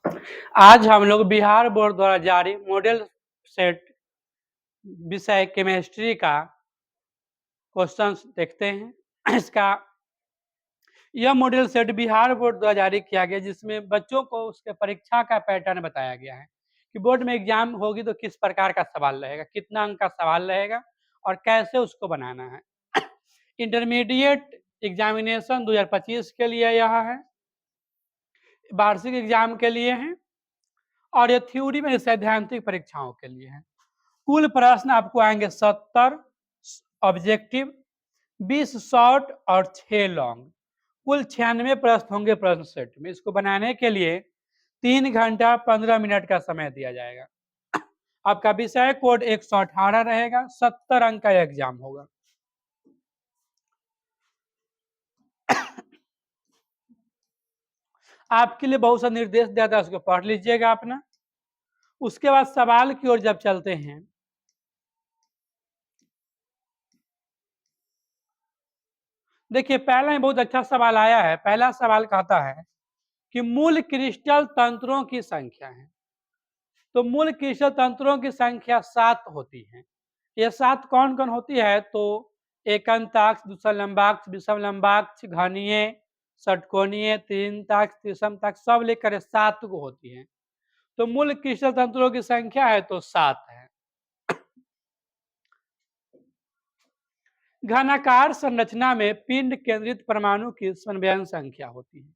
आज हम लोग बिहार बोर्ड द्वारा जारी मॉडल सेट विषय केमिस्ट्री का क्वेश्चन देखते हैं। इसका यह मॉडल सेट बिहार बोर्ड द्वारा जारी किया गया, जिसमें बच्चों को उसके परीक्षा का पैटर्न बताया गया है कि बोर्ड में एग्जाम होगी तो किस प्रकार का सवाल रहेगा, कितना अंक का सवाल रहेगा और कैसे उसको बनाना है। इंटरमीडिएट एग्जामिनेशन 2025 के लिए यह है, वार्षिक एग्जाम के लिए है और ये थ्योरी में सैद्धांतिक परीक्षाओं के लिए है। कुल प्रश्न आपको आएंगे 70 ऑब्जेक्टिव, 20 शॉर्ट और 6 लॉन्ग, कुल 96 प्रश्न होंगे प्रश्न सेट में। इसको बनाने के लिए 3 घंटा 15 मिनट का समय दिया जाएगा। आपका विषय कोड 118 रहेगा, 70 अंक का एग्जाम होगा। आपके लिए बहुत सा निर्देश दिया था, उसको पढ़ लीजिएगा अपना। उसके बाद सवाल की ओर जब चलते हैं, देखिए पहला ही बहुत अच्छा सवाल आया है। पहला सवाल कहता है कि मूल क्रिस्टल तंत्रों की संख्या है। तो मूल क्रिस्टल तंत्रों की संख्या 7 होती है। ये 7 कौन कौन होती है? तो एकंताक्ष, द्विसलंबाक्ष, विषमलंबाक्ष, घनीय, षटकोणीय, त्रिंताक्ष, त्रिसमताक्ष सब लेकर 7 को होती है। तो मूल क्रिस्टल तंत्रों की संख्या है तो 7 है। घनाकार संरचना में पिंड केंद्रित परमाणु की समन्वयन संख्या होती है।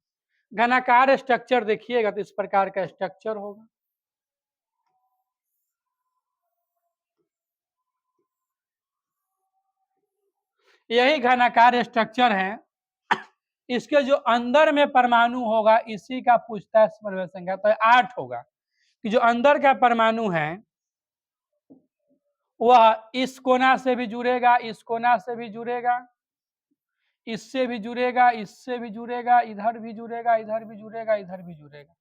घनाकार स्ट्रक्चर देखिएगा तो इस प्रकार का स्ट्रक्चर होगा। यही घनाकार स्ट्रक्चर है। इसके जो अंदर में परमाणु होगा इसी का पूछता है समन्वय संख्या, तो 8 होगा कि जो अंदर का परमाणु है वह इस कोना से भी जुड़ेगा, इस कोना से भी जुड़ेगा, इससे भी जुड़ेगा, इससे भी जुड़ेगा, इधर भी जुड़ेगा, इधर भी जुड़ेगा, इधर भी जुड़ेगा।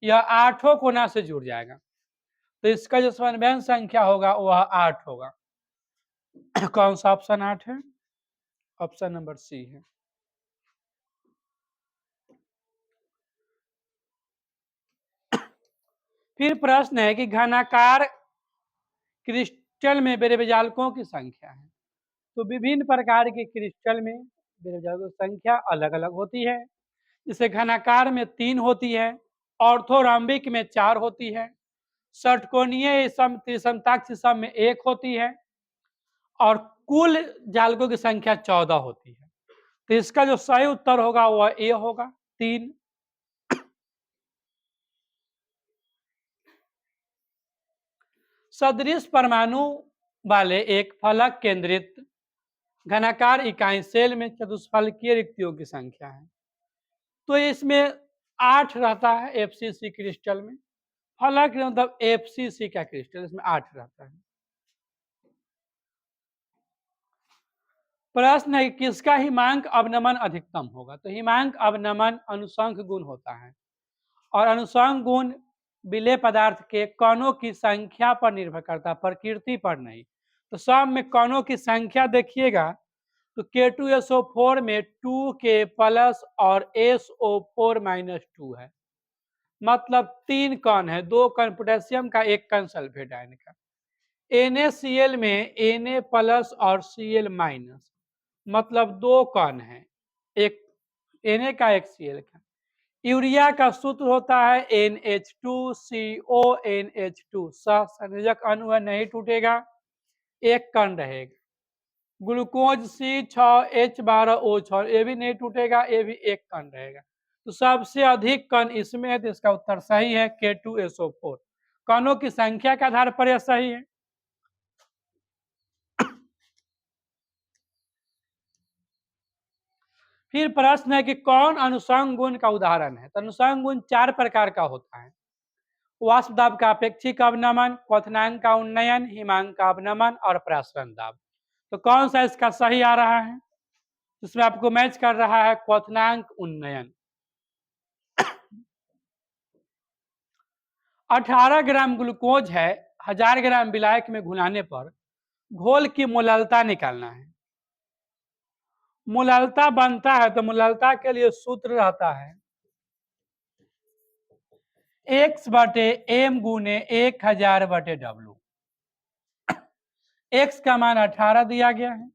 यह 8 कोना से जुड़ जाएगा। तो इसका जो समन्वय संख्या होगा वह 8 होगा। कौन सा ऑप्शन 8 है? ऑप्शन नंबर सी है। फिर प्रश्न है कि घनाकार क्रिस्टल में बेरबजालकों की संख्या है। तो विभिन्न प्रकार के क्रिस्टल में बेरबजालकों की संख्या अलग अलग होती है। जैसे घनाकार में 3 होती है, ऑर्थोरॉम्बिक में 4 होती है, षटकोणीय त्रिसमताक्ष सब में 1 होती है और कुल जालकों की संख्या 14 होती है। तो इसका जो सही उत्तर होगा वह ए होगा, 3। सदृश परमाणु वाले एक फलक केंद्रित घनाकार इकाई सेल में चतुष्फलकीय रिक्तियों की संख्या है। तो इसमें 8 रहता है एफसीसी क्रिस्टल में। फलक मतलब एफसीसी का क्रिस्टल, इसमें 8 रहता है। प्रश्न है किसका हिमांक अवनमन अधिकतम होगा? तो हिमांक अवनमन अनुसंख गुण होता है और अनुसंख गुण विलेय पदार्थ के कणों की संख्या पर निर्भर करता है, प्रकृति पर नहीं। तो सब में कणों की संख्या देखिएगा तो K2SO4 में 2K प्लस और SO4-2 है, मतलब 3 कण है, 2 कण पोटेशियम का, 1 कण सल्फेट आयन का। NaCl में Na प्लस और Cl माइनस, मतलब 2 कण है, एक Na का, एक Cl का। यूरिया का सूत्र होता है NH2CONH2, सहसंयोजक अणु है, नहीं टूटेगा, 1 कण रहेगा। ग्लूकोज C6H12O6, ये भी नहीं टूटेगा, ये भी 1 कण रहेगा। तो सबसे अधिक कण इसमें है, तो इसका उत्तर सही है K2SO4। कणों की संख्या के आधार पर यह सही है। फिर प्रश्न है कि कौन अनुसंग गुण का उदाहरण है? तो अनुसंग गुण 4 प्रकार का होता है। वाष्प दाब का अपेक्षिक अवनमन, क्वथनांक का उन्नयन, हिमांक का अवनमन और प्रसरण दाब। तो कौन सा इसका सही आ रहा है? इसमें आपको मैच कर रहा है क्वथनांक उन्नयन। 18 ग्राम ग्लूकोज है, 1000 ग्राम विलायक में घुलाने पर घोल की मोललता निकालना है। मोललता बनता है तो मोललता के लिए सूत्र रहता है x बटे m गुने 1000 बटे W। x का मान 18 दिया गया है।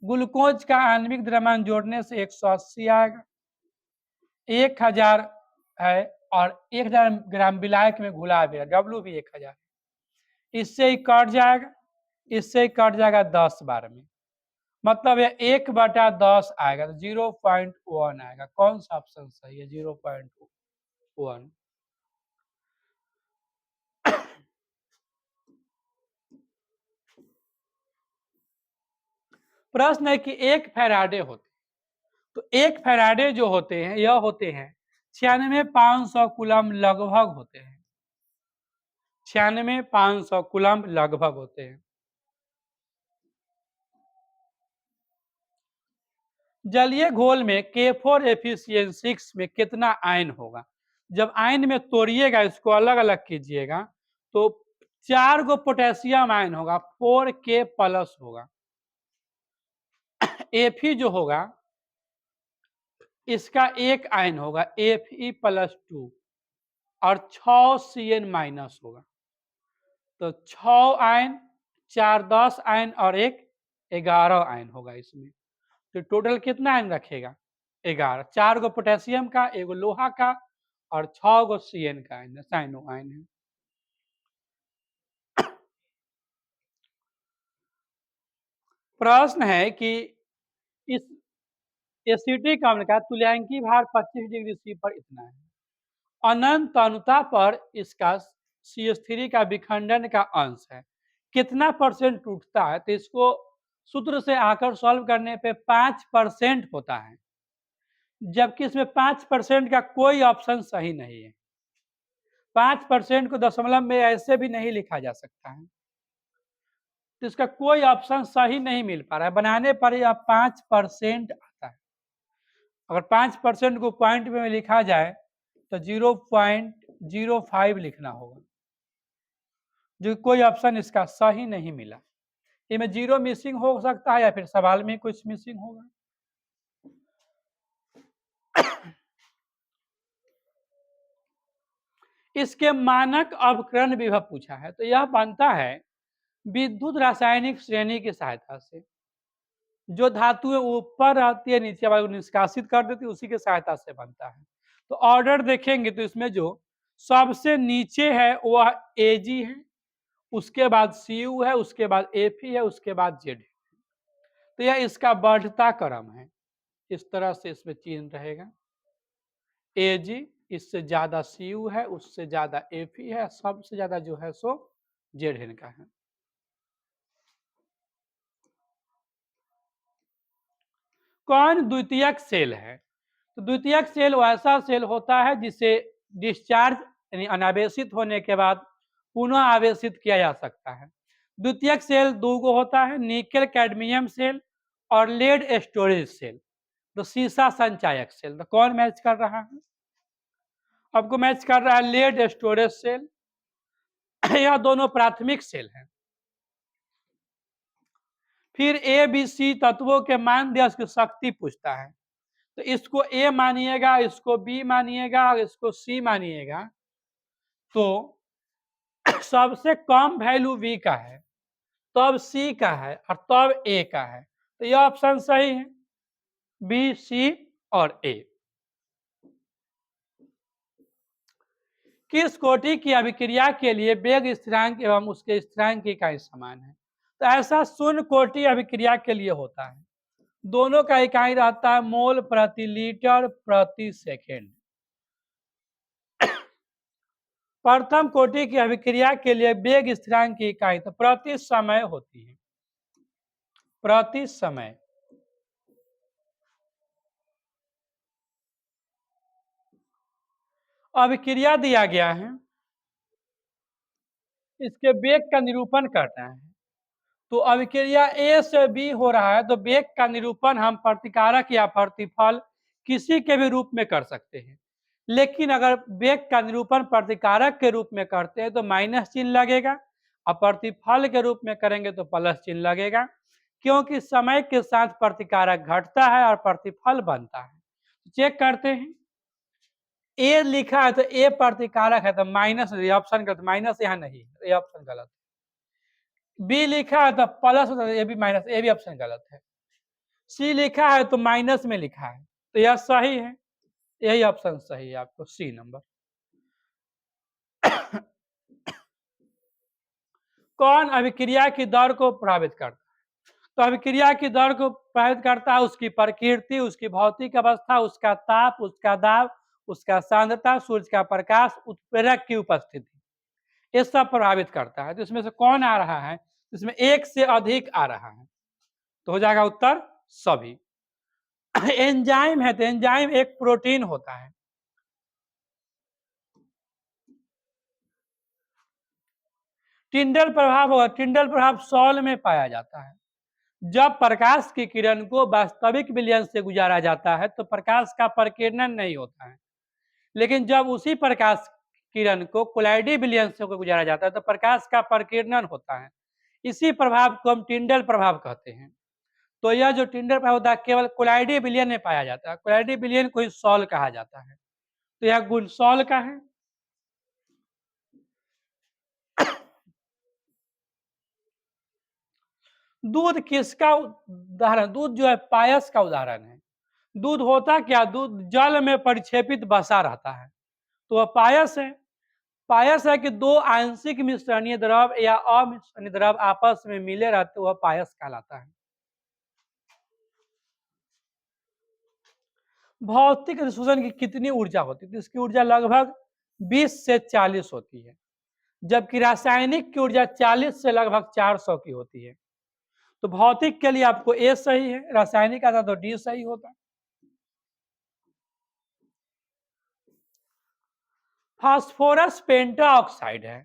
ग्लूकोज का आणविक द्रव्यमान जोड़ने से 180 आएगा। 1000 है और 1000 ग्राम विलायक में घुला दिया, W भी 1000। इससे ही कट जाएगा, इससे ही कट जाएगा 10 बार में, मतलब ये 1/10 आएगा, तो 0.1 आएगा। कौन सा ऑप्शन सही है? 0.1। प्रश्न है कि 1 फैराडे होते, तो 1 फैराडे जो होते हैं यह होते हैं 96,500 कूलम लगभग होते हैं। 96,500 कूलम लगभग होते हैं। जलीय घोल में K4Fe6 में कितना आयन होगा? जब आयन में तोड़िएगा, इसको अलग अलग कीजिएगा, तो 4 गो पोटेशियम आयन होगा, 4K प्लस होगा। Fe जो होगा इसका एक आयन होगा Fe+2 और 6 Cn माइनस होगा, तो 6 आयन, 4 10 आयन और 1 11 आयन होगा इसमें। तो टोटल कितना आयन रखेगा? 11। 4 गो पोटेशियम का, 1 गो लोहा का और 6 गो Cn का आयन, साइनो आयन है। प्रश्न है कि इस एसिटिक अम्ल का तुल्यांकी भार 25 डिग्री सी पर इतना है। अनंत अनुता पर इसका CH3 का विखंडन का अंश है, कितना परसेंट टूटता है? तो इसको सूत्र से आकर सॉल्व करने पे 5% होता है, जबकि इसमें 5% का कोई ऑप्शन सही नहीं है। 5% को दशमलव में ऐसे भी नहीं लिखा जा सकता है, तो इसका कोई ऑप्शन सही नहीं मिल पा रहा है। बनाने पर यह 5% आता है। अगर 5% को पॉइंट में लिखा जाए तो 0.05 लिखना होगा, जो कोई ऑप्शन इसका सही नहीं मिला। इसमें 0 मिसिंग हो सकता है या फिर सवाल में कुछ मिसिंग होगा। इसके मानक अवकरण विभव पूछा है, तो यह बनता है विद्युत रासायनिक श्रेणी की सहायता से। जो धातुएं ऊपर रहती है नीचे वाले को निष्कासित कर देती है, उसी की सहायता से बनता है। तो ऑर्डर देखेंगे तो इसमें जो सबसे नीचे है वह Ag है, उसके बाद Cu है, उसके बाद Fe है, उसके बाद Z है। तो यह इसका बढ़ता क्रम है। इस तरह से इसमें चिन्ह रहेगा। Ag, इससे ज्यादा Cu है, उससे ज्यादा Fe है, सबसे ज्यादा जो है सो Zn का है। कौन द्वितीयक सेल है? तो द्वितीयक सेल वैसा सेल होता है जिसे डिस्चार्ज यानी अनावेशित होने के बाद पुनः आवेशित किया जा सकता है। द्वितीयक सेल दो गो होता है, निकेल कैडमियम सेल और लेड स्टोरेज सेल। तो सीसा संचायक सेल, तो कौन मैच कर रहा है? आपको मैच कर रहा है लेड स्टोरेज सेल। यह दोनों प्राथमिक सेल हैं। फिर ए बी सी तत्वों के मान दिया, उसकी शक्ति पूछता है, तो इसको ए मानिएगा, इसको बी मानिएगा, इसको सी मानिएगा, तो सबसे कम वैल्यू बी का है, तब सी का है और तब ए का है। तो यह ऑप्शन सही है, बी, सी और ए। किस कोटि की अभिक्रिया के लिए वेग स्थिरांक एवं उसके स्थिरांक की इकाई समान है? तो ऐसा शून्य कोटि अभिक्रिया के लिए होता है, दोनों का इकाई रहता है मोल प्रति लीटर प्रति सेकेंड। प्रथम कोटि की अभिक्रिया के लिए वेग स्थिरांक की इकाई तो प्रति समय होती है, प्रति समय। अभिक्रिया दिया गया है, इसके वेग का निरूपण करना है। तो अभिक्रिया ए से बी हो रहा है, तो वेग का निरूपण हम प्रतिकारक या प्रतिफल किसी के भी रूप में कर सकते हैं, लेकिन अगर वेग का निरूपण प्रतिकारक के रूप में करते हैं तो माइनस चिन्ह लगेगा, और प्रतिफल के रूप में करेंगे तो प्लस चिन्ह लगेगा, क्योंकि समय के साथ प्रतिकारक घटता है और प्रतिफल बनता है। चेक करते हैं। ए लिखा है तो ए प्रतिकारक है तो माइनस, ऑप्शन गलत, माइनस यहाँ नहीं, ये ऑप्शन गलत। बी लिखा है तो प्लस, ये भी माइनस, ये भी ऑप्शन गलत है। सी लिखा है तो माइनस में लिखा है, तो यह सही है, यही ऑप्शन सही है आपको, सी नंबर। कौन अभिक्रिया की दर को प्रभावित करता है? तो अभिक्रिया की दर को प्रभावित करता है उसकी प्रकृति, उसकी भौतिक अवस्था, उसका ताप, उसका दाब, उसका सांद्रता, सूर्य का प्रकाश, उत्प्रेरक की उपस्थिति, ये सब प्रभावित करता है। तो इसमें से कौन आ रहा है? इसमें एक से अधिक आ रहा है, तो हो जाएगा उत्तर सभी। एंजाइम है तो एंजाइम एक प्रोटीन होता है। टिंडल प्रभाव होगा, टिंडल प्रभाव सॉल में पाया जाता है। जब प्रकाश की किरण को वास्तविक विलयन से गुजारा जाता है तो प्रकाश का प्रकीर्णन नहीं होता है, लेकिन जब उसी प्रकाश किरण को कोलाइडी विलयन से गुजारा जाता है तो प्रकाश का प्रकीर्णन होता है। इसी प्रभाव को हम टिंडल प्रभाव कहते हैं। तो यह जो टिंडल प्रभाव होता है केवल कोलाइडी विलयन में पाया जाता है, कोलाइडी विलयन को ही सॉल कहा जाता है, तो यह गुण सॉल का है। दूध किसका उदाहरण? दूध जो है पायस का उदाहरण है। दूध होता क्या? दूध जल में परिक्षेपित बसा रहता है, तो वह पायस है। पायस है कि दो आंशिक मिश्रणीय द्रव या अमिश्रणीय द्रव आपस में मिले रहते, वह पायस कहलाता है। भौतिक अधिशोषण की कितनी ऊर्जा होती है? तो इसकी ऊर्जा लगभग 20 से 40 होती है, जबकि रासायनिक की ऊर्जा 40 से लगभग 400 की होती है। तो भौतिक के लिए आपको ए सही है, रासायनिक आता तो डी सही होता। फास्फोरस पेंटाऑक्साइड है।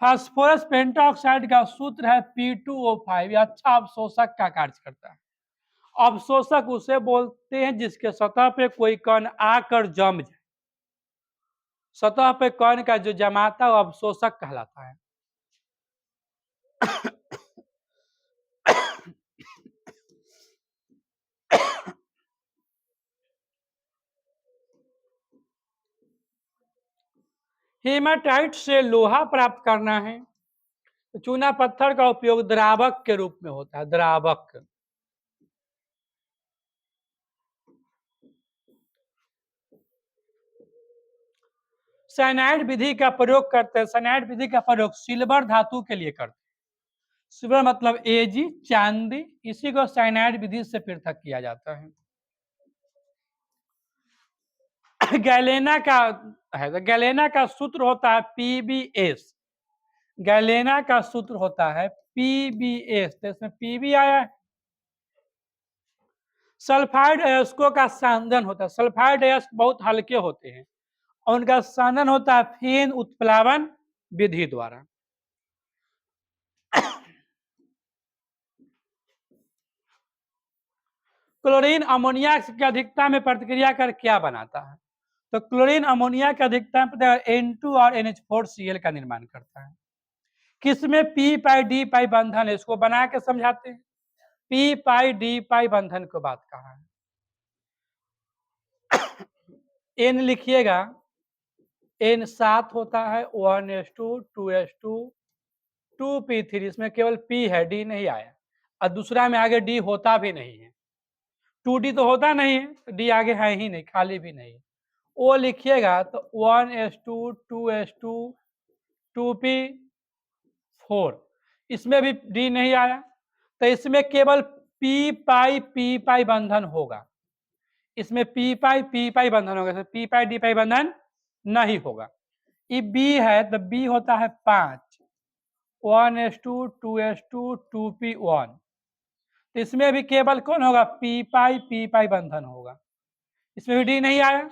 फास्फोरस पेंटाऑक्साइड का सूत्र है P2O5, यह अच्छा अवशोषक का कार्य करता है। अवशोषक उसे बोलते हैं जिसके सतह पे कोई कण आकर जम जाए, सतह पे कण का जो जमाता है अवशोषक कहलाता है। हेमाटाइट से लोहा प्राप्त करना है तो चूना पत्थर का उपयोग द्रावक के रूप में होता है, द्रावक। साइनाइड विधि का प्रयोग करते हैं, साइनाइड विधि का प्रयोग सिल्वर धातु के लिए करते हैं। सिल्वर मतलब एजी, चांदी, इसी को साइनाइड विधि से पृथक किया जाता है। गैलेना का है तो गैलेना का सूत्र होता है पीबीएस, गैलेना का सूत्र होता है पीबीएस, तो इसमें पीबी आया है। सल्फाइड अयस्कों का सांदन होता है, सल्फाइड अयस्क बहुत हल्के होते हैं और उनका सांदन होता है फेन उत्प्लावन विधि द्वारा। क्लोरीन अमोनिया की अधिकता में प्रतिक्रिया कर क्या बनाता है? तो क्लोरीन अमोनिया की अधिकता में N2 और NH4Cl का निर्माण करता है। किसमें पी पाई डी पाई बंधन है, इसको बना के समझाते हैं। पी पाई डी पाई बंधन को बात कहा है। N लिखिएगा, N 7 होता है, 1s2 2s2 2p3, इसमें केवल P है, D नहीं आया, और दूसरा में आगे D होता भी नहीं है, 2D तो होता नहीं है, D आगे है ही नहीं, खाली भी नहीं। O लिखिएगा तो 1s2 2s2 2p4, इसमें भी D नहीं आया, तो इसमें केवल P पाई बंधन होगा, इसमें P पाई बंधन होगा, P पाई D पाई बंधन नहीं होगा। ये B है तो B होता है 5, 1s2 2s2 2p1, तो इसमें भी केवल कौन होगा? P पाई बंधन होगा, इसमें भी D नहीं आया।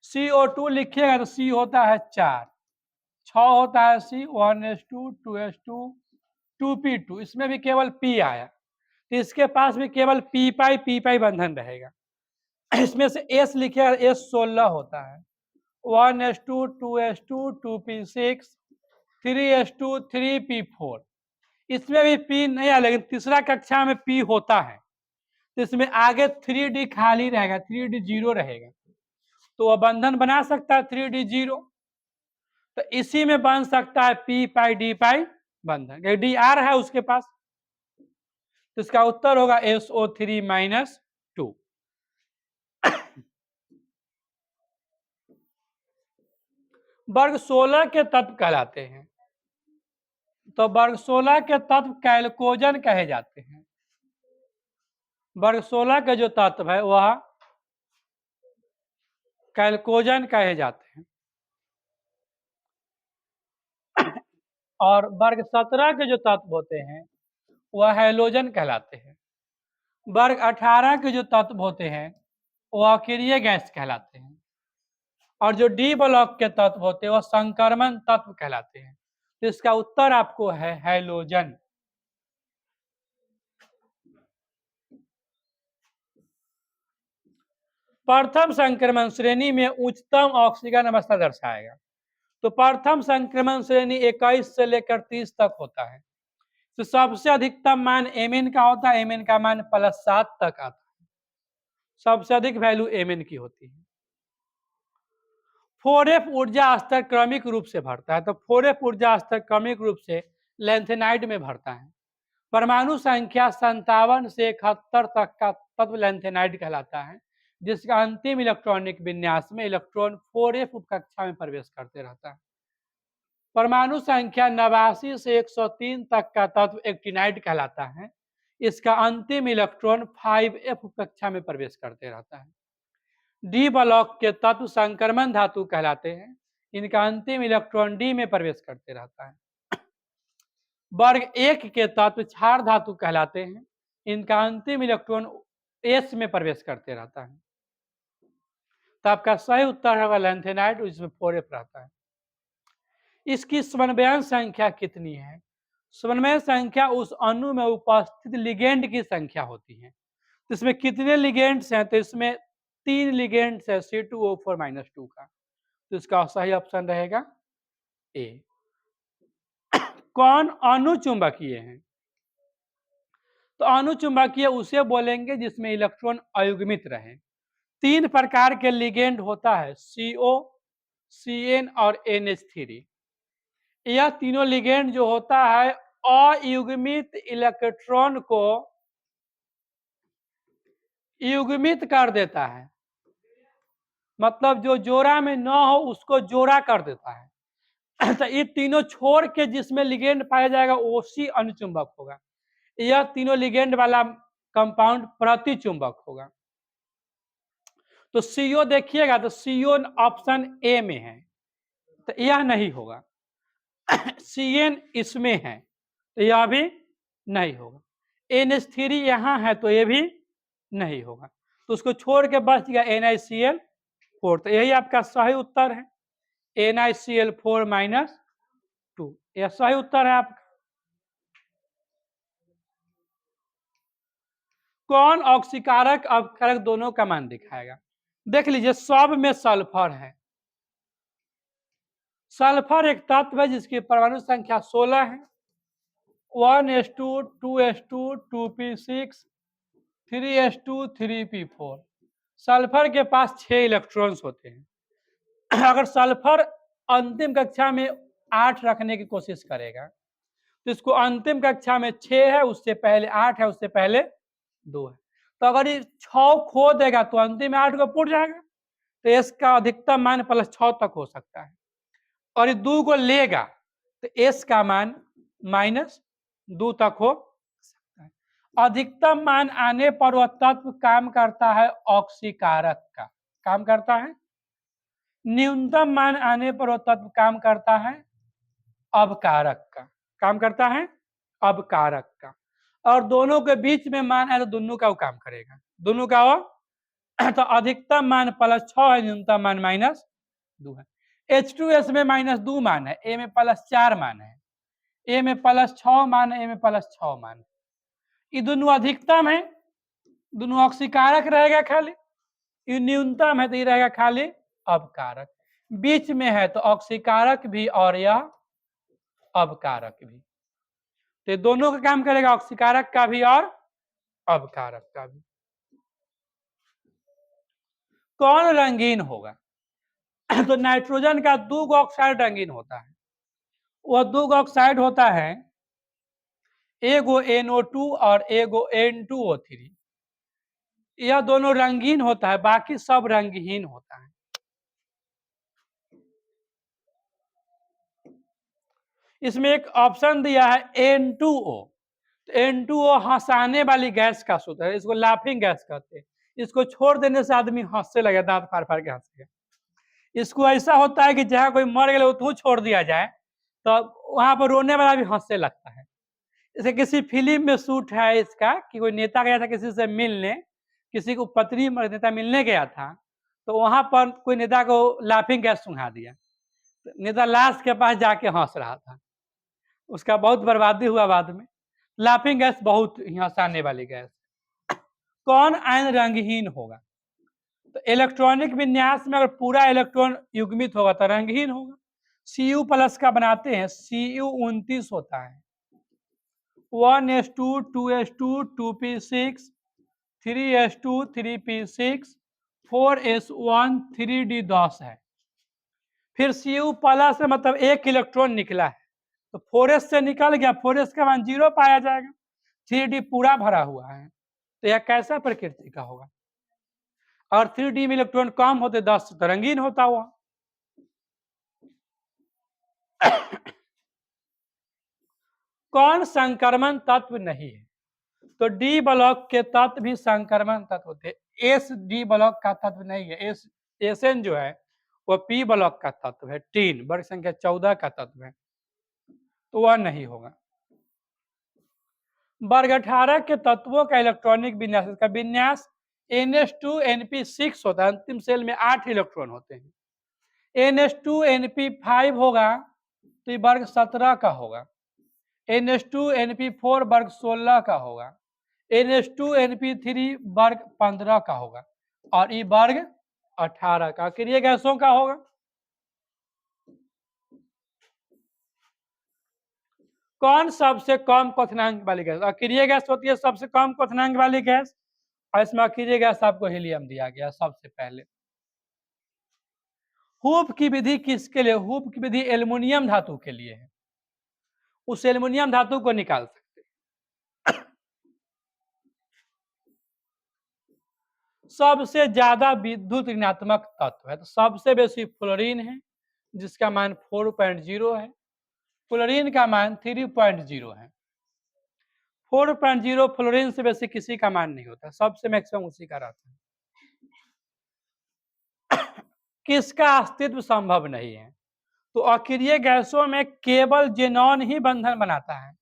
CO2 लिखिएगा तो C होता है 4, 6 होता है C, 1s2 2s2 2p2, इसमें भी केवल P आया, तो इसके पास भी केवल P पाई बंधन रहेगा। इसमें से S लिखिएगा, S 16 होता है, 1s2 2s2 2p6 3s2 3p4, इसमें भी P नहीं आया, लेकिन तीसरा कक्षा में P होता है, तो इसमें आगे 3D खाली रहेगा, 3D जीरो रहेगा। तो वह बंधन बना सकता है 3D0, तो इसी में बन सकता है p पाई d पाई बंधन, Dr है उसके पास, तो इसका उत्तर होगा SO3-2। वर्ग 16 के तत्व कहलाते हैं, तो वर्ग 16 के तत्व कैल्कोजन कहे जाते हैं। वर्ग 16 के जो तत्व है वह कैल्कोजन कहे जाते हैं, और वर्ग 17 के जो तत्व होते हैं वह हैलोजन कहलाते हैं। वर्ग 18 के जो तत्व होते हैं वह अक्रिय गैस कहलाते हैं, और जो डी ब्लॉक के तत्व होते हैं वह संक्रमण तत्व कहलाते हैं। तो इसका उत्तर आपको है हैलोजन। प्रथम संक्रमण श्रेणी में उच्चतम ऑक्सीजन अवस्था दर्शाएगा। तो प्रथम संक्रमण श्रेणी 21 से लेकर 30 तक होता है, तो सबसे अधिकतम मान Mn का होता है, Mn का मान +7 तक आता है, सबसे अधिक वैल्यू Mn की होती है। 4f ऊर्जा स्तर क्रमिक रूप से बढ़ता है, तो 4f ऊर्जा स्तर क्रमिक रूप से लैंथेनाइड में बढ़ता है। परमाणु संख्या 57 से 71 तक का तत्व लैंथेनाइड कहलाता है, जिसका अंतिम इलेक्ट्रॉनिक विन्यास में इलेक्ट्रॉन 4f कक्षा में प्रवेश करते रहता है। परमाणु संख्या 89 से 103 तक का तत्व एक्टिनाइड कहलाता है, इसका अंतिम इलेक्ट्रॉन 5f कक्षा में प्रवेश करते रहता है। डी ब्लॉक के तत्व संक्रमण धातु कहलाते हैं, इनका अंतिम इलेक्ट्रॉन डी में प्रवेश करते रहता है। वर्ग 1 के तत्व क्षार धातु कहलाते हैं, इनका अंतिम इलेक्ट्रॉन एस में प्रवेश करते रहता है। तो आपका सही उत्तर होगा लैंथेनाइड, जिसमें 4f रहता है। इसकी समन्वयन संख्या कितनी है? समन्वय संख्या उस अणु में उपस्थित लिगेंड की संख्या होती है। तो इसमें कितने लिगेंड्स हैं? तो इसमें 3 लिगेंड्स है C2O4-2 का, तो इसका सही ऑप्शन रहेगा ए। कौन अणुचुंबकीय है? तो अणुचुंबकीय उसे बोलेंगे जिसमें इलेक्ट्रॉन अयुग्मित रहे। 3 प्रकार के लिगेंड होता है, CO, CN और NH3। यह तीनों लिगेंड जो होता है अयुग्मित इलेक्ट्रॉन को युग्मित कर देता है, मतलब जो जोड़ा में न हो उसको जोड़ा कर देता है। तो ये तीनों छोड़ के जिसमें लिगेंड पाया जाएगा वो सी अनुचुंबक होगा। यह तीनों लिगेंड वाला कंपाउंड प्रतिचुंबक होगा। तो सीओ देखिएगा, तो सीओ ऑप्शन ए में है, तो यह नहीं होगा। CN इसमें है, तो यह भी नहीं होगा। NH3 यहाँ है, तो यह भी नहीं होगा। तो उसको छोड़ के बच गया NiCl4, तो यही आपका सही उत्तर है, NiCl4-2, यह सही उत्तर है आपका। कौन ऑक्सीकारक अपकारक दोनों का मान दिखाएगा? देख लीजिए, सब में सल्फर है। सल्फर एक तत्व है जिसकी परमाणु संख्या 16 है, 1s2, 2s2, 2p6, 3s2, 3p4। Sulphur के पास 6 इलेक्ट्रॉन्स होते हैं। अगर सल्फर अंतिम कक्षा में 8 रखने की कोशिश करेगा, तो इसको अंतिम कक्षा में 6 है, उससे पहले 8 है, उससे पहले 2 है। तो अगर ये 6 खो देगा तो अंतिम में 8 को पुट जाएगा, तो इसका अधिकतम मान +6 तक हो सकता है। और ये 2 को लेगा तो एस का मान -2 तक हो सकता है। अधिकतम मान आने पर वह तत्व काम करता है ऑक्सीकारक का, काम करता है। न्यूनतम मान आने पर वह तत्व काम करता है अवकारक का, काम करता है अवकारक का। और दोनों के बीच में मान है तो दोनों का वो काम करेगा, दोनों का वो। तो अधिकतम मान +6 है, न्यूनतम मान -2 है। H2S में -2 मान है, A में +4 मान है, A में +6 मान है, A में +6 मान है। ये दोनों अधिकतम है, दोनों ऑक्सीकारक रहेगा खाली। ये न्यूनतम है तो ये रहेगा खाली अवकारक। बीच में है तो ऑक्सीकारक भी और यह अवकारक भी, तो दोनों का काम करेगा, ऑक्सीकारक का भी और अवकारक का भी। कौन रंगीन होगा? तो नाइट्रोजन का 2 ऑक्साइड रंगीन होता है, वह 2 ऑक्साइड होता है एगो NO2 और एगो N2O3। यह दोनों रंगीन होता है, बाकी सब रंगहीन होता है। इसमें एक ऑप्शन दिया है N2O। N2O हंसाने वाली गैस का सूत्र है, इसको लाफिंग गैस कहते हैं। इसको छोड़ देने से आदमी हंसने लगे, दांत फाड़ फाड़ के हंसेगा। इसको ऐसा होता है कि जहां कोई मर गया तो छोड़ दिया जाए तो वहां पर रोने वाला भी हंसने लगता है। जैसे किसी फिल्म में शूट है इसका कि कोई नेता गया था किसी से मिलने, किसी को पत्री नेता मिलने गया था, तो वहां पर कोई नेता को लाफिंग गैस सुंघा दिया, तो नेता लाश के पास जाके हंस रहा था, उसका बहुत बर्बादी हुआ बाद में। लाफिंग गैस बहुत हंसाने वाली गैस। कौन आयन रंगहीन होगा? तो इलेक्ट्रॉनिक विन्यास में अगर पूरा इलेक्ट्रॉन युग्मित होगा तो रंगहीन होगा। Cu+ का बनाते हैं, Cu29 होता है, 1s2 2s2 2p6 3s2 3p6 4s1 3d10 है। फिर Cu+ से मतलब एक इलेक्ट्रॉन निकला है, तो 4s से निकल गया, 4s का मान 0 पाया जाएगा, 3d पूरा भरा हुआ है, तो यह कैसा प्रकृति का होगा? और 3d में इलेक्ट्रॉन कम होते 10 तो रंगीन होता हुआ। कौन संक्रमण तत्व नहीं है? तो डी ब्लॉक के तत्व भी संक्रमण तत्व होते हैं। एस डी ब्लॉक का तत्व नहीं है। एसएन जो है वह पी ब्लॉक का तत्व है, टीन वर्ग संख्या 14 का तत्व है, तो वह नहीं होगा। वर्ग 18 के तत्वों का इलेक्ट्रॉनिक विन्यास, का विन्यास NH2NP6 होता है, अंतिम सेल में 8 इलेक्ट्रॉन होते हैं। NH2NP5 होगा तो ये वर्ग 17 का होगा, NH2NP4 वर्ग 16 का होगा, NH2NP3 वर्ग 15 का होगा, और ई वर्ग 18 का। क्रिय गैसों का होगा। कौन सबसे कम क्वथनांक वाली गैस? अक्रिय गैस होती है सबसे कम क्वथनांक वाली गैस, और इसमें अक्रिय गैस आपको हीलियम दिया गया सबसे पहले। हूप की विधि किसके लिए? हूप की विधि एल्युमिनियम धातु के लिए है, उस एल्युमिनियम धातु को निकाल सकते। सबसे ज्यादा विद्युत ऋणात्मक तत्व है, तो सबसे बेसी फ्लोरीन है जिसका मान 4.0 है, फ्लोरीन का मान 3.0 है। 4.0 फ्लोरीन से बेसी किसी का मान नहीं होता, सबसे मैक्सिमम उसी का रहता है। किसका अस्तित्व संभव नहीं है? तो अक्रिय गैसों में केवल जेनॉन ही बंधन बनाता है,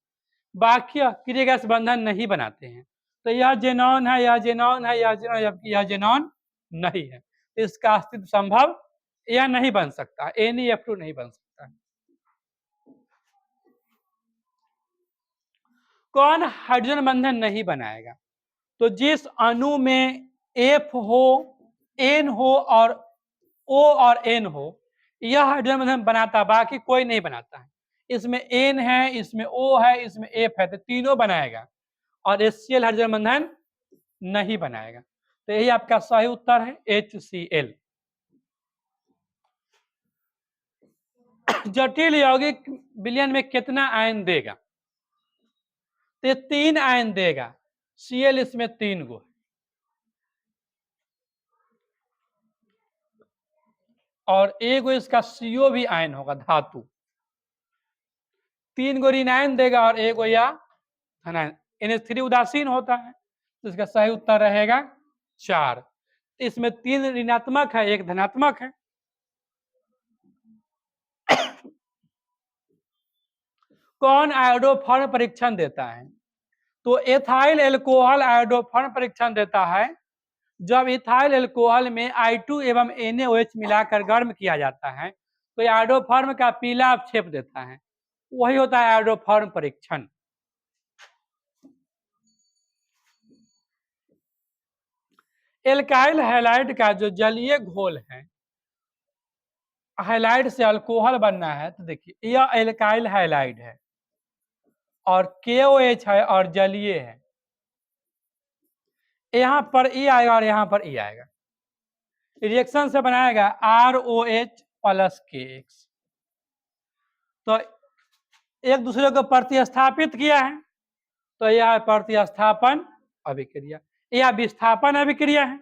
बाकी अक्रिय गैस बंधन नहीं बनाते हैं। तो यह जेनॉन है, यह जेनॉन है, यह जेनॉन नहीं है, तो इसका अस्तित्व संभव यह नहीं बन सकता, NeF2 नहीं बन सकता। कौन हाइड्रोजन बंधन नहीं बनाएगा? तो जिस अणु में F हो, N हो और O और N हो, यह हाइड्रोजन बंधन बनाता, बाकी कोई नहीं बनाता है। इसमें N है, इसमें O है, इसमें F है, तो तीनों बनाएगा, और HCl हाइड्रोजन बंधन नहीं बनाएगा। तो यही आपका सही उत्तर है, HCl। जटिल यौगिक विलयन में कितना आयन देगा? तो ये 3 आयन देगा, Cl इसमें 3 गो, और एगो इसका CO भी आयन होगा, धातु। 3 गो ऋण आयन देगा और एगो या धनायन। NH3 उदासीन होता है, तो इसका सही उत्तर रहेगा 4। इसमें 3 ऋणात्मक है, 1 धनात्मक है। कौन आयोडोफॉर्म परीक्षण देता है? तो एथाइल एल्कोहल आयोडोफॉर्म परीक्षण देता है। जब इथाइल एल्कोहल में I2 एवं NaOH मिलाकर गर्म किया जाता है तो आयोडोफॉर्म का पीला अवक्षेप देता है, वही होता है आयोडोफॉर्म परीक्षण। एल्काइल हैलाइड का जो जलीय घोल है, हैलाइड से अल्कोहल बनना है, तो देखिए यह एल्काइल हैलाइड है और KOH है और जलीय है, यहां पर E आएगा और यहां पर E आएगा। रिएक्शन से बनाएगा ROH प्लस KX। तो एक दूसरे को प्रतिस्थापित किया है, तो यह प्रतिस्थापन अभिक्रिया या विस्थापन अभिक्रिया है।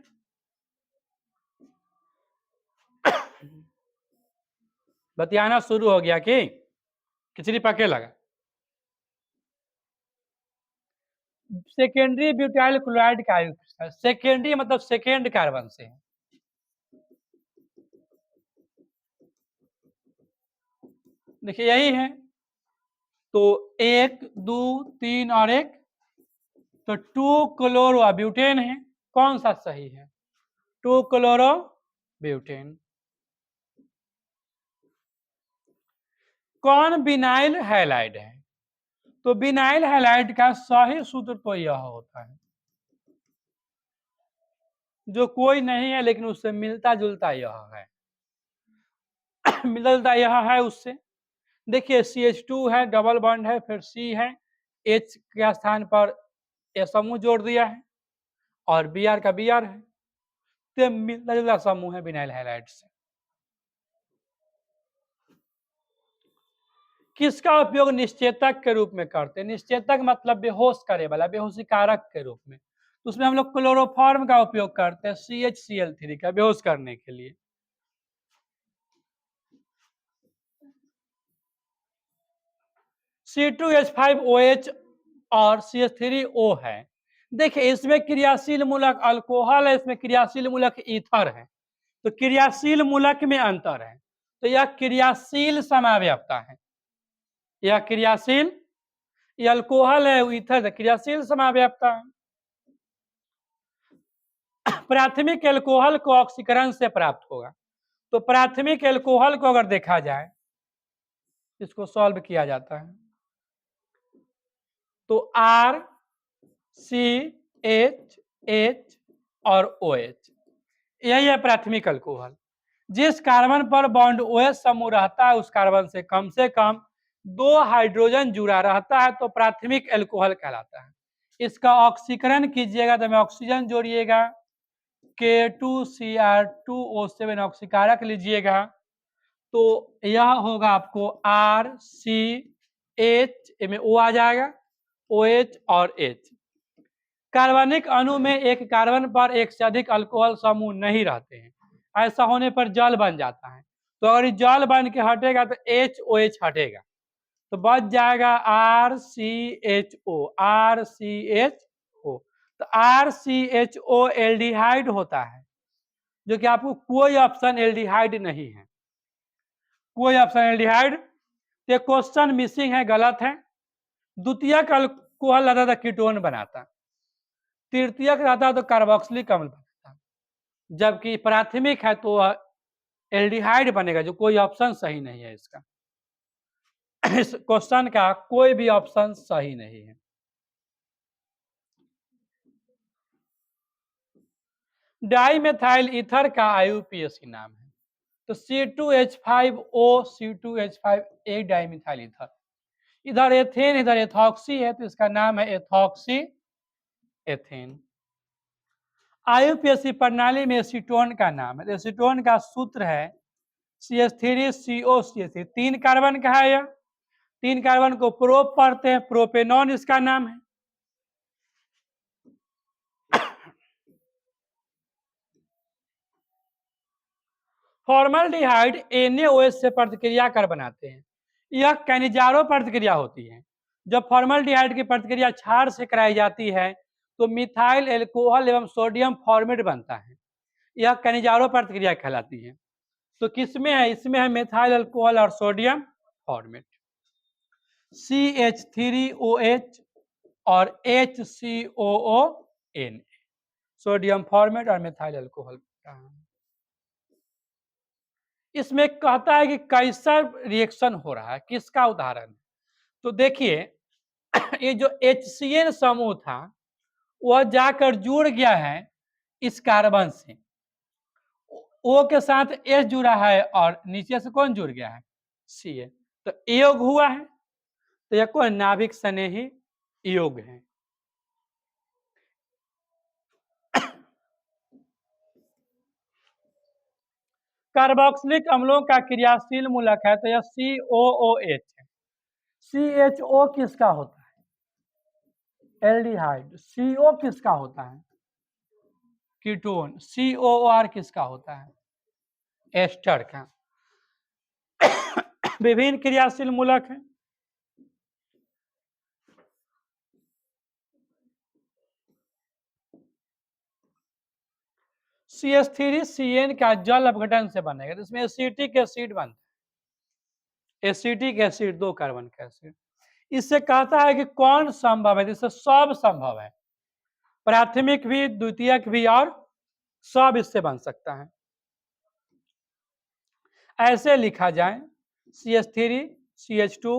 बतियाना शुरू हो गया कि खिचड़ी पके लगा। सेकेंडरी ब्यूटाइल क्लोराइड का आयु, सेकेंडरी मतलब सेकेंड कार्बन से है। देखिए यही है, तो 1 2 3 और 1, तो 2 क्लोरो ब्यूटेन है। कौन सा सही है? 2 क्लोरो ब्यूटेन। कौन विनाइल हैलाइड है? तो विनाइल हैलाइड का सही सूत्र तो यह होता है, जो कोई नहीं है लेकिन उससे मिलता जुलता यह है। मिलता जुलता यह है उससे। देखिए CH2 है, डबल बॉन्ड है, फिर C है, H के स्थान पर ये समूह जोड़ दिया है और Br का Br है, तो मिलता जुलता समूह है विनाइल हैलाइड से। किसका उपयोग निश्चेतक के रूप में करते हैं? निश्चेतक मतलब बेहोश करे वाला, बेहोशी कारक के रूप में। तो उसमें हम लोग क्लोरोफॉर्म का उपयोग करते हैं CHCl3 का बेहोश करने के लिए। C2H5OH और CH3O है। देखिए इसमें क्रियाशील मूलक अल्कोहल है, इसमें क्रियाशील मूलक ईथर है, तो क्रियाशील मूलक में अंतर है, तो यह क्रियाशील समाव्ययता है। यह क्रियाशील, ये अल्कोहल है, ईथर है, क्रियाशील समाव्ययता है। प्राथमिक एल्कोहल को ऑक्सीकरण से प्राप्त होगा, तो प्राथमिक एल्कोहल को अगर देखा जाए, इसको सॉल्व किया जाता है, तो RCH और OH, यही है प्राथमिक अल्कोहल। जिस कार्बन पर बॉन्ड OH समूह रहता है उस कार्बन से कम 2 हाइड्रोजन जुड़ा रहता है, तो प्राथमिक एल्कोहल कहलाता है। इसका ऑक्सीकरण कीजिएगा तो में ऑक्सीजन जोड़िएगा, K2Cr2O7 ऑक्सीकारक लीजिएगा, तो यह होगा आपको RCH, में O आ जाएगा, OH और H। कार्बनिक अणु में एक कार्बन पर एक से अधिक अल्कोहल समूह नहीं रहते हैं, ऐसा होने पर जल बन जाता है। तो अगर जल बन के हटेगा तो HOH हटेगा, तो बच जाएगा RCHO। तो RCHO एल्डिहाइड होता है, जो कि आपको कोई ऑप्शन एल्डिहाइड नहीं है, कोई ऑप्शन एल्डिहाइड। ये क्वेश्चन मिसिंग है, गलत है। द्वितीयक अल्कोहल रहता था कीटोन बनाता, तृतीयक रहता तो कार्बोक्सिलिक अम्ल बनाता, जबकि प्राथमिक है तो एल्डिहाइड बनेगा, जो कोई ऑप्शन सही नहीं है इसका। इस क्वेश्चन का कोई भी ऑप्शन सही नहीं है। डाइमेथाइल ईथर का IUPAC नाम है, तो C2H5O C2H5 एक डाइमिथाइल ईथर, इधर एथेन इधर एथॉक्सी है, तो इसका नाम है एथॉक्सी एथेन। IUPAC प्रणाली में एसीटोन का नाम है, एसीटोन का सूत्र है CH3COCH3, 3 कार्बन का है यह, 3 कार्बन को प्रोप पढ़ते हैं, प्रोपेनॉन इसका नाम है। फॉर्मल्डिहाइड NaOH से प्रतिक्रिया कर बनाते हैं, यह कैनिजारो प्रतिक्रिया होती है। जब फॉर्मल्डिहाइड की प्रतिक्रिया क्षार से कराई जाती है तो मिथाइल एल्कोहल एवं सोडियम फॉर्मेट बनता है, यह कैनिजारो प्रतिक्रिया कहलाती है। तो किसमें है? इसमें है मिथाइल अल्कोहल और सोडियम फॉर्मेट, CH3OH और HCOON, सोडियम फॉर्मेट और मिथाइल अल्कोहल। इसमें कहता है कि कैसा रिएक्शन हो रहा है, किसका उदाहरण? तो देखिए ये जो HCN समूह था वह जाकर जुड़ गया है इस कार्बन से, O के साथ H जुड़ा है और नीचे से कौन जुड़ गया है? Cn, तो योग हुआ है, तो यह कौन? नाभिक स्नेही योग है। कार्बोक्सिलिक अम्लों का क्रियाशील मूलक है तो यह COOH है। CHO किसका होता है? एल्डिहाइड। CO किसका होता है? कीटोन। COOR किसका होता है? एस्टर का। विभिन्न क्रियाशील मूलक हैं। CH3CN का जल अपघटन से बनेगा तो इसमें एसिटिक एसिड बनता है। एसिटिक एसिड 2 कार्बन का एसिड। इससे कहता है कि कौन संभव है, जिससे सब संभव है, प्राथमिक भी, द्वितीयक भी और सब इससे बन सकता है। ऐसे लिखा जाए CH3 CH2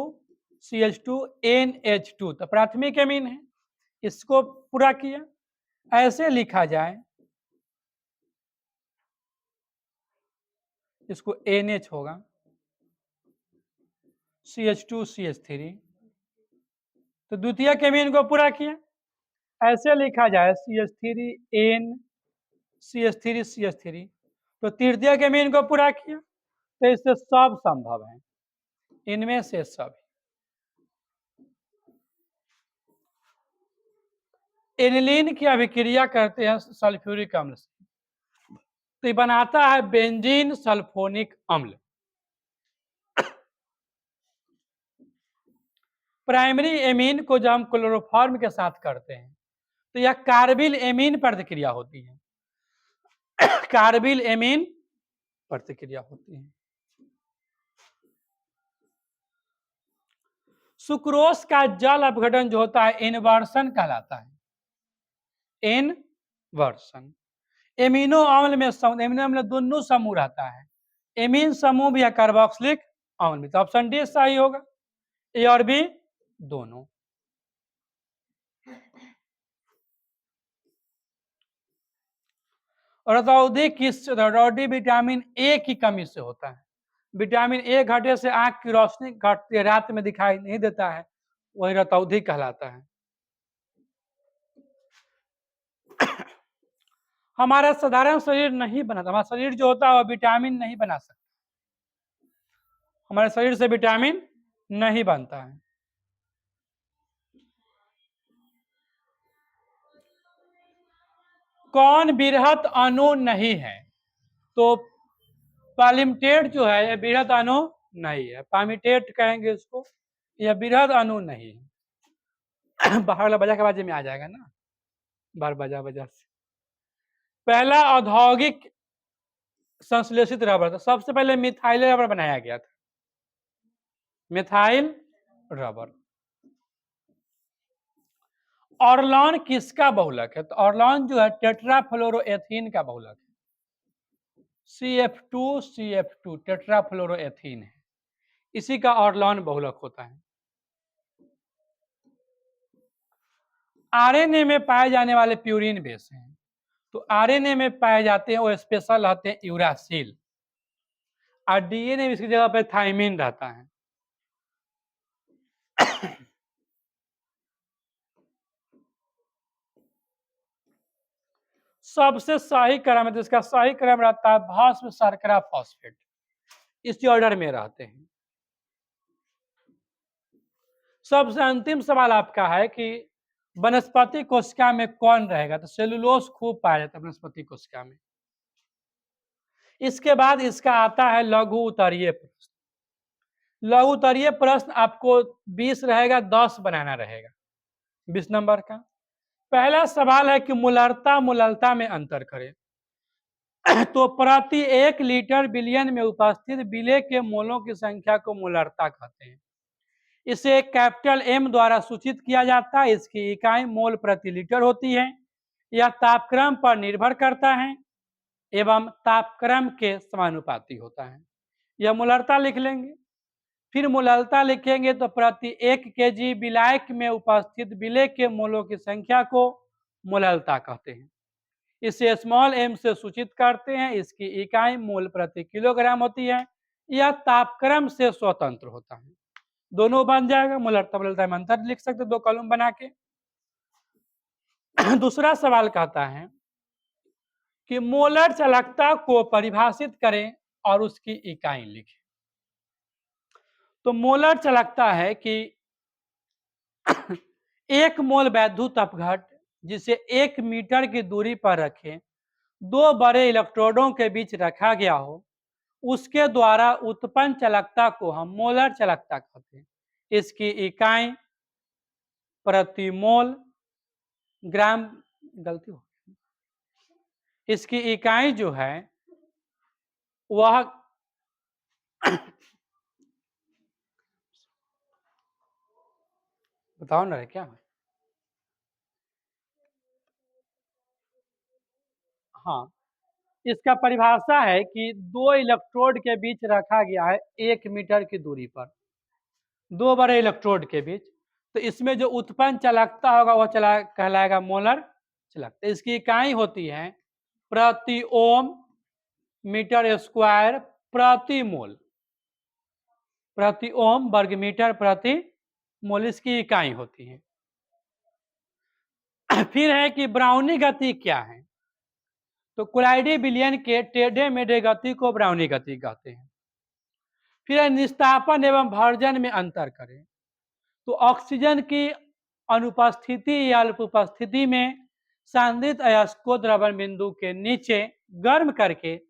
CH2 NH2 तो प्राथमिक एमीन है, इसको पूरा किया। ऐसे लिखा जाए, इसको NH होगा, CH2 CH3 तो द्वितीय एमीन को पूरा किया। ऐसे लिखा जाए CH3N CH3 CH3 तो तृतीय एमीन को पूरा किया। तो इससे सब संभव है, इनमें से सब। एनिलीन की अभिक्रिया करते हैं सल्फ्यूरिक अम्ल से तो ये बनाता है बेंजीन सल्फोनिक अम्ल। प्राइमरी एमीन को जब हम क्लोरोफॉर्म के साथ करते हैं तो यह कार्बिल एमीन प्रतिक्रिया होती है। कार्बिल एमीन प्रतिक्रिया होती है। सुक्रोज का जल अपघटन जो होता है इनवर्सन कहलाता है। इनवर्सन। एमिनो अम्ल में एमिनो अम्ल दोनों समूह रहता है, एमीन समूह भी या कार्बोक्सिलिक अम्ल भी। तो ऑप्शन डी सही होगा, ए और बी दोनों। रतौंधी किस रतौंधी विटामिन ए की कमी से होता है। विटामिन ए घटे से आंख की रोशनी घटती है, रात में दिखाई नहीं देता है, वही रतौंधी कहलाता है। हमारा साधारण शरीर नहीं बनाता, हमारा शरीर जो होता है वह विटामिन नहीं बना सकता, हमारे शरीर से विटामिन नहीं बनता है। कौन बृहत अणु नहीं है? तो पालिमटेट जो है यह बृहत अणु नहीं है, पामिटेट कहेंगे इसको, यह बृहत अणु नहीं है। बाहर बजा के बाजे में आ जाएगा ना, बार बजा से। पहला औद्योगिक संश्लेषित रबर था, सबसे पहले मिथाइल रबर बनाया गया था, मिथाइल रबर। ऑर्लॉन किसका बहुलक है? तो ऑर्लॉन जो है टेट्राफ्लोरोएथीन का बहुलक है। CF2 टेट्राफ्लोरोएथीन है, इसी का ऑर्लॉन बहुलक होता है। आरएनए में पाए जाने वाले प्यूरिन बेस हैं, तो आरएनए में पाए जाते हैं वो स्पेशल रहते हैं यूरासिल, और डीएनए में इसकी जगह पे थाइमिन रहता है। सबसे सही क्रम है, जिसका सही क्रम रहता है भस्म शर्करा फॉस्फेट, इसी ऑर्डर में रहते हैं। सबसे अंतिम सवाल आपका है कि वनस्पति कोशिका में कौन रहेगा? तो सेलुलोज खूब पाया जाता है वनस्पति कोशिका में। इसके बाद इसका आता है लघु उत्तरीय प्रश्न। लघु उत्तरीय प्रश्न आपको 20 रहेगा, 10 बनाना रहेगा 20 नंबर का। पहला सवाल है कि मूलरता मूललता में अंतर करें। तो प्रति 1 लीटर बिलियन में उपस्थित विलेय के मोलों की संख्या को मूलरता कहते हैं। इसे कैपिटल एम द्वारा सूचित किया जाता है, इसकी इकाई मोल प्रति लीटर होती है। यह तापक्रम पर निर्भर करता है एवं तापक्रम के समानुपाती होता है। यह मूलरता लिख लेंगे। फिर मूललता लिखेंगे तो प्रति 1 केजी विलायक में उपस्थित विलेय के मोलों की संख्या को मूललता कहते हैं। इसे स्मॉल एम से सूचित करते हैं, इसकी इकाई मोल प्रति किलोग्राम होती है। यह तापक्रम से स्वतंत्र होता है। दोनों बन जाएगा, मूलरता मूललता में अंतर लिख सकते 2 कॉलम बना के। दूसरा सवाल कहता है कि मोलर चालकता को परिभाषित करें और उसकी इकाई लिखें। तो मोलर चालकता है कि 1 मोल वैद्युत अपघट जिसे 1 मीटर की दूरी पर रखें, 2 बड़े इलेक्ट्रोडों के बीच रखा गया हो, उसके द्वारा उत्पन्न चालकता को हम मोलर चालकता कहते हैं। इसकी इकाई प्रति मोल ग्राम, गलती हो, इसकी इकाई जो है वह बताओ ना क्या है? हाँ, इसका परिभाषा है कि 2 इलेक्ट्रोड के बीच रखा गया है 1 मीटर की दूरी पर, 2 बड़े इलेक्ट्रोड के बीच। तो इसमें जो उत्पन्न चालकता होगा वह कहलाएगा मोलर चालकता। इसकी इकाई होती है प्रति ओम मीटर स्क्वायर प्रति मोल, प्रति ओम वर्ग मीटर प्रति मोल इसकी इकाई होती है। फिर है कि ब्राउनी गति क्या है? तो कोलाइडी विलयन के टेढ़े मेढ़े गति को ब्राउनी गति कहते हैं। फिर निस्तापन एवं भर्जन में अंतर करें। तो ऑक्सीजन की अनुपस्थिति या अनुपस्थिति में सांद्रित अयस्क को द्रवण बिंदु के नीचे गर्म करके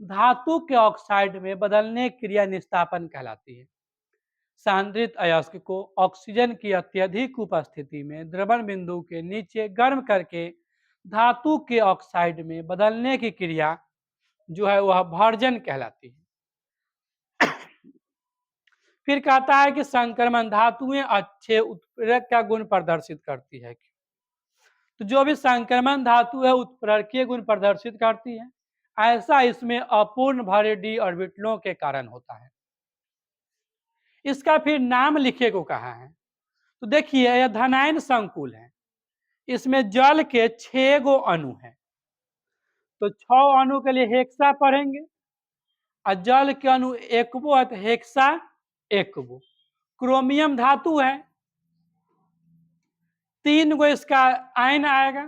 धातु के ऑक्साइड में बदलने की क्रिया निस्तापन कहलाती है। सांद्रित अयस्क को ऑक्सीजन की अत्यधिक उपस्थिति में द्रवण बिंदु के नीचे गर्म करके धातु के ऑक्साइड में बदलने की क्रिया जो है वह भर्जन कहलाती है। फिर कहता है कि संक्रमण धातुएं अच्छे उत्प्रेरक का गुण प्रदर्शित करती है। तो जो भी संक्रमण धातु है उत्प्रेरकीय गुण प्रदर्शित करती है, ऐसा इसमें अपूर्ण भरे डी ऑर्बिटलों के कारण होता है। इसका फिर नाम लिखे को कहा है। तो देखिए यह धनायन संकुल है, इसमें जल के 6 गो अणु हैं। तो 6 अणु के लिए हेक्सा पढ़ेंगे और जल के अणु एकबो है तो हेक्सा एकबो। क्रोमियम धातु है, 3 गो इसका आयन आएगा,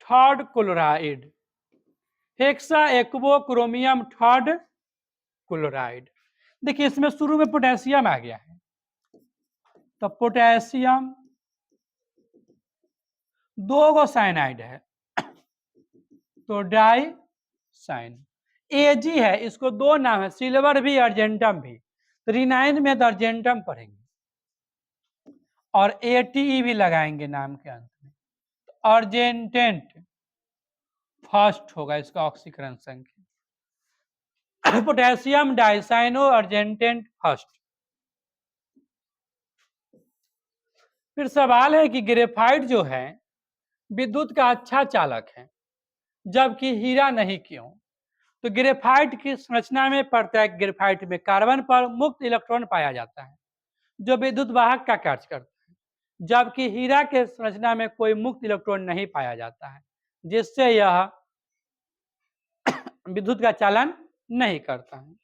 थर्ड क्लोराइड, हेक्सा एकबो क्रोमियम थर्ड क्लोराइड। देखिए इसमें शुरू में पोटेशियम आ गया है, तो पोटेशियम 2 गो साइनाइड है, तो डाई साइन। एजी है, इसको 2 नाम है, सिल्वर भी अर्जेंटम भी। तो रिनाइन में तो अर्जेंटम पढ़ेंगे और एटीई भी लगाएंगे नाम के अंत में। अर्जेंटेंट फर्स्ट होगा इसका ऑक्सीकरण संख्या। Potassium dicyano argentate first. फिर सवाल है कि ग्रेफाइट जो है विद्युत का अच्छा चालक है, जबकि हीरा नहीं, क्यों? तो ग्रेफाइट की संरचना में प्रत्येक ग्रेफाइट में कार्बन पर मुक्त इलेक्ट्रॉन पाया जाता है जो विद्युत वाहक का कार्य करता है, जबकि हीरा के संरचना में कोई मुक्त इलेक्ट्रॉन नहीं पाया जाता है, जिससे यह विद्युत का चालन नहीं करता है।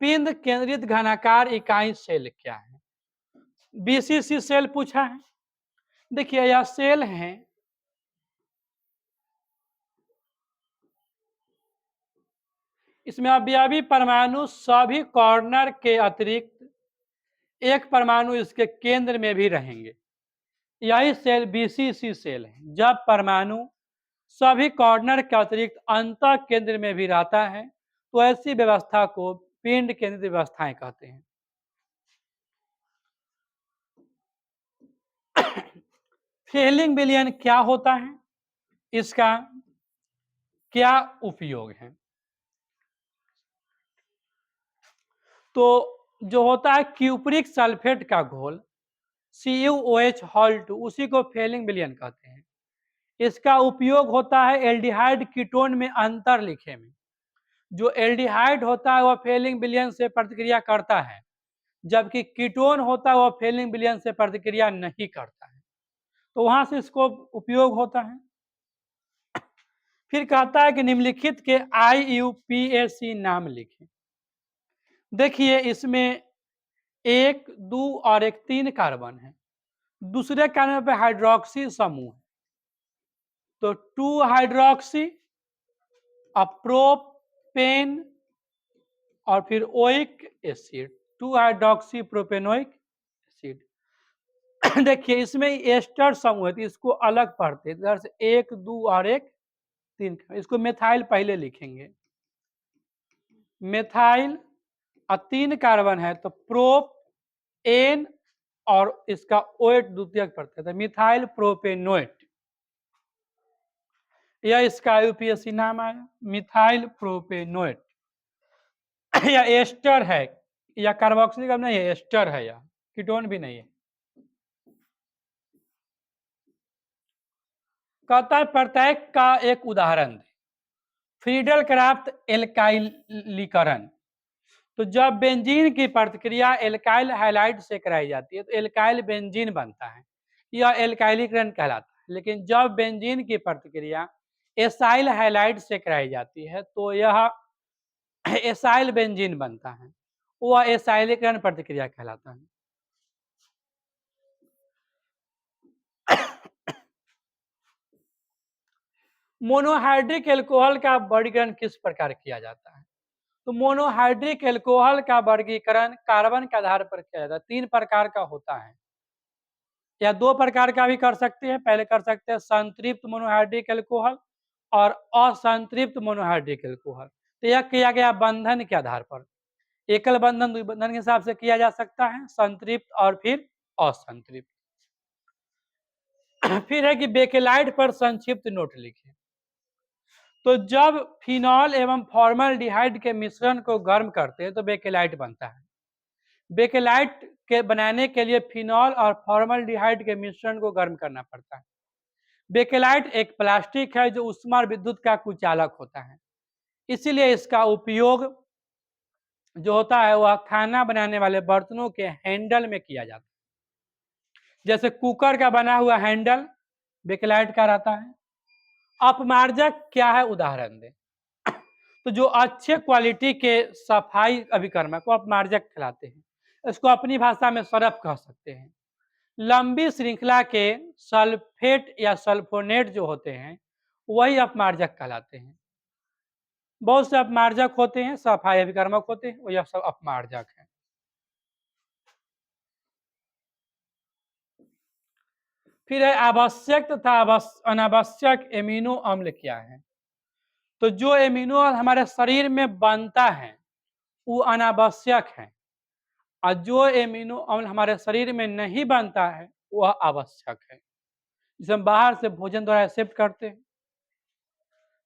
पिंड केंद्रित घनाकार इकाई सेल क्या है? बीसीसी सेल पूछा है। देखिए यह सेल है, इसमें अवयवी परमाणु सभी कॉर्नर के अतिरिक्त एक परमाणु इसके केंद्र में भी रहेंगे। यही सेल बीसीसी सेल है। जब परमाणु सभी कॉर्नर के अतिरिक्त अंत केंद्र में भी रहता है तो ऐसी व्यवस्था को पिंड केंद्रित व्यवस्थाएं कहते हैं। फेलिंग विलयन क्या होता है, इसका क्या उपयोग है? तो जो होता है क्यूप्रिक सल्फेट का घोल CuOH हॉल्ट, उसी को फेलिंग विलयन कहते हैं। इसका उपयोग होता है एल्डिहाइड कीटोन में अंतर लिखे में। जो एल्डिहाइड होता है वह फेलिंग विलयन से प्रतिक्रिया करता है, जबकि कीटोन होता है वह फेलिंग विलयन से प्रतिक्रिया नहीं करता है। तो वहां से इसको उपयोग होता है। फिर कहता है कि निम्नलिखित के IUPAC नाम लिखें। देखिए इसमें 1, 2 और 1 3 कार्बन है, दूसरे कार्बन पे हाइड्रोक्सी समूह है, तो 2 हाइड्रोक्सी प्रोपेन और फिर oic acid, 2 hydroxy propanoic acid. देखिए इसमें एस्टर समूह है तो इसको अलग पढ़ते हैं, इधर से 1 2 और 1 3, इसको मेथाइल पहले लिखेंगे। मेथाइल 3 कार्बन है तो प्रोप एन और इसका ओएट द्वितीयक पढ़ते थे, मिथाइल प्रोपेनोएट, यह इसका यूपीएससी नाम आया, मिथाइल प्रोपेनोएट। यह एस्टर है, यह कार्बोक्सिलिक अम्ल नहीं है, एस्टर है, यह कीटोन भी नहीं है। कहता है प्रत्येक का एक उदाहरण दे। फ्रीडल क्राफ्ट एल्काइलीकरण, तो जब बेंजीन की प्रतिक्रिया एल्काइल हैलाइड से कराई जाती है तो एल्काइल बेंजीन बनता है, यह एल्काइलीकरण कहलाता है। लेकिन जब बेंजीन की प्रतिक्रिया एसाइल हैलाइड से कराई जाती है तो यह एसाइल बेंजीन बनता है, वह एसाइलीकरण प्रतिक्रिया कहलाता है। मोनोहाइड्रिक एल्कोहल का वर्गीकरण किस प्रकार किया जाता है? तो मोनोहाइड्रिक एल्कोहल का वर्गीकरण कार्बन के आधार पर किया जाता है। 3 प्रकार का होता है, या 2 प्रकार का भी कर सकते हैं। पहले कर सकते हैं संतृप्त मोनोहाइड्रिक एल्कोहल और असंतृप्त मोनोहाइड्रिक एल्कोहल। तो यह किया गया बंधन के आधार पर, एकल बंधन द्विबंधन के हिसाब से किया जा सकता है, संतृप्त और फिर असंतृप्त। फिर है कि बेकेलाइट पर संक्षिप्त नोट लिखें। तो जब फिनॉल एवं फॉर्मल्डिहाइड के मिश्रण को गर्म करते हैं तो बेकेलाइट बनता है। बेकेलाइट के बनाने के लिए फिनॉल और फॉर्मल्डिहाइड के मिश्रण को गर्म करना पड़ता है। बेकेलाइट एक प्लास्टिक है जो ऊष्मा और विद्युत का कुचालक होता है, इसीलिए इसका उपयोग जो होता है वह खाना बनाने वाले बर्तनों के हैंडल में किया जाता है। जैसे कुकर का बना हुआ हैंडल बेकेलाइट का रहता है। अपमार्जक क्या है, उदाहरण दें। तो जो अच्छे क्वालिटी के सफाई अभिकर्मक को अपमार्जक कहलाते हैं, इसको अपनी भाषा में सरफ कह सकते हैं। लंबी श्रृंखला के सल्फेट या सल्फोनेट जो होते हैं वही अपमार्जक कहलाते हैं। बहुत से अपमार्जक होते हैं, सफाई अभिकर्मक होते हैं, वह सब अपमार्जक हैं। फिर है आवश्यक तथा अनावश्यक एमिनो अम्ल क्या है? तो जो एमिनो हमारे शरीर में बनता है वो अनावश्यक है, और जो एमिनो अम्ल हमारे शरीर में नहीं बनता है वह आवश्यक है, जिसे हम बाहर से भोजन द्वारा एक्सेप्ट करते हैं।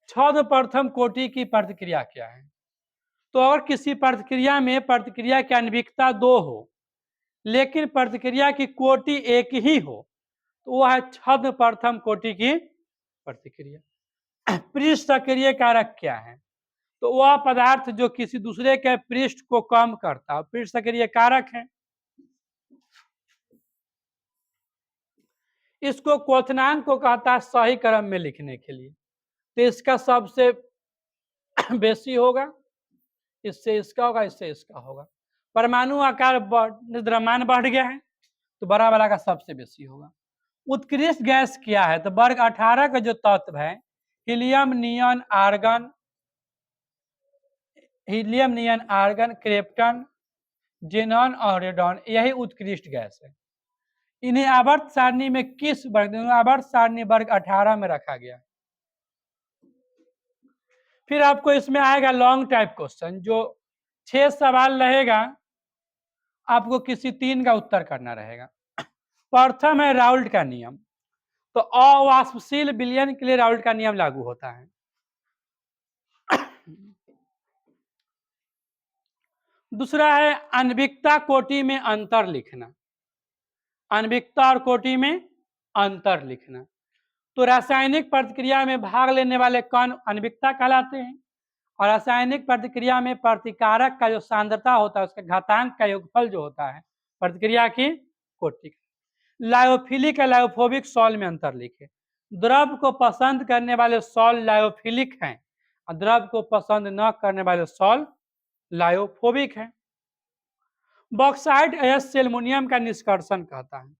छद्म प्रथम कोटि की प्रतिक्रिया क्या है? तो अगर किसी प्रतिक्रिया में प्रतिक्रिया की आणविकता 2 हो लेकिन प्रतिक्रिया की कोटि एक ही हो तो वह है छद्म प्रथम कोटि की प्रतिक्रिया। पृष्ठ सक्रिय कारक क्या है? तो वह पदार्थ जो किसी दूसरे के पृष्ठ को कम करता है, पृष्ठ सक्रिय कारक है। इसको क्वथनांक को कहता है सही क्रम में लिखने के लिए, तो इसका सबसे बेसी होगा, इससे इसका होगा, इससे इसका होगा। परमाणु आकार द्रव्यमान बढ़ गया है तो बड़ा वाला का सबसे बेसी होगा। उत्कृष्ट गैस क्या है? तो वर्ग 18 का जो तत्व है helium neon argon krypton xenon और रेडॉन, यही उत्कृष्ट गैस है। इन्हें आवर्त सारणी में किस वर्ग, आवर्त सारणी वर्ग 18 में रखा गया। फिर आपको इसमें आएगा लॉन्ग टाइप क्वेश्चन, जो 6 सवाल रहेगा, आपको किसी 3 का उत्तर करना रहेगा। प्रथम है राउल्ट का नियम, तो अवाष्पशील विलयन के लिए राउल्ट का नियम लागू होता है। दूसरा है आणविकता कोटि में अंतर लिखना, आणविकता और कोटि में अंतर लिखना। तो रासायनिक प्रतिक्रिया में भाग लेने वाले कण आणविकता कहलाते हैं, और रासायनिक प्रतिक्रिया में प्रतिकारक का जो सांद्रता होता है उसके घातांक का योगफल जो होता है प्रतिक्रिया की कोटि। लायोफिलिक या लायोफोबिक सॉल में अंतर लिखे। द्रव को पसंद करने वाले सॉल लायोफिलिक हैं और द्रव को पसंद न करने वाले सॉल लायोफोबिक हैं। बॉक्साइट एस एल्युमिनियम का निष्कर्षण कहता है।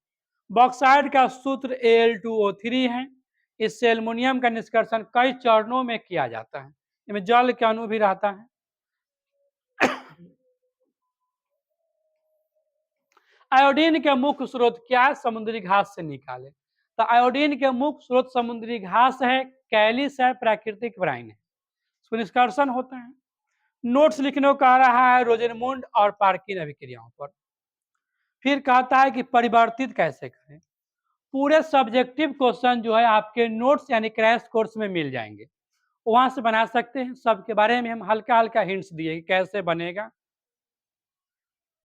बॉक्साइट का सूत्र Al2O3 है। इससे एल्युमिनियम का निष्कर्षण कई चरणों में किया जाता है। इसमें जल के अणु भी रहता है। आयोडीन के मुख्य स्रोत क्या है? समुद्री घास से निकाले। तो आयोडीन के मुख्य स्रोत समुद्री घास है, कैलिस है, प्राकृतिक ब्राइन है। इसको निष्कर्षण होता है। नोट्स लिखने को कह रहा है रोजेनमुंड और पार्किन अभिक्रियाओं पर। फिर कहता है कि परिवर्तित कैसे करें। पूरे सब्जेक्टिव क्वेश्चन जो है आपके नोट्स यानी क्रैश कोर्स में मिल जाएंगे, वहां से बना सकते हैं। सबके बारे में हम हल्का हल्का हिंट्स दिए कि कैसे बनेगा।